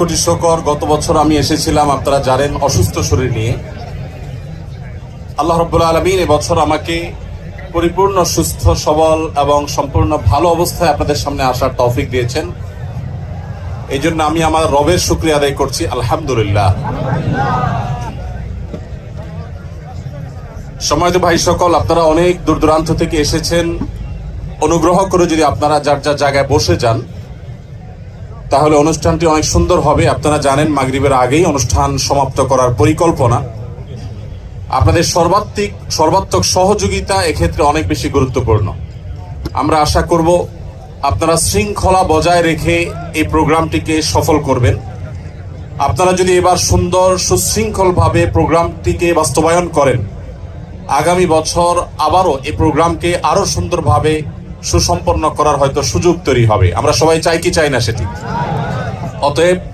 কোটি শুকর। গত বছর আমি এসেছিলাম, আপনারা জানেন, অসুস্থ শরীর নিয়ে। আল্লাহ রাব্বুল আলামিন এবছর আমাকে পরিপূর্ণ সুস্থ সবল এবং সম্পূর্ণ ভালো অবস্থায় আপনাদের সামনে আসার তৌফিক দিয়েছেন। এই জন্য আমি আমার রবের শুকরিয়া আদায় করছি, আলহামদুলিল্লাহ। সম্মানিত ভাই সকল, আপনারা অনেক দূর দূরান্ত থেকে এসেছেন। অনুগ্রহ করে যদি আপনারা যার যার জায়গায় বসে যান, তাহলে অনুষ্ঠানটি অনেক সুন্দর হবে। আপনারা জানেন মাগরিবের আগেই অনুষ্ঠান সমাপ্ত করার পরিকল্পনা। আপনাদের সর্বাত্মক সহযোগিতা এক্ষেত্রে অনেক বেশি গুরুত্বপূর্ণ। আমরা আশা করব আপনারা শৃঙ্খলা বজায় রেখে এই প্রোগ্রামটিকে সফল করবেন। আপনারা যদি এবার সুন্দর সুশৃঙ্খলভাবে প্রোগ্রামটিকে বাস্তবায়ন করেন, আগামী বছর আবারও এই প্রোগ্রামকে আরো সুন্দরভাবে সুসম্পন্ন করার হয়তো সুযোগ তৈরি হবে। আমরা সবাই চাই কি চাই না সেটি? অতএব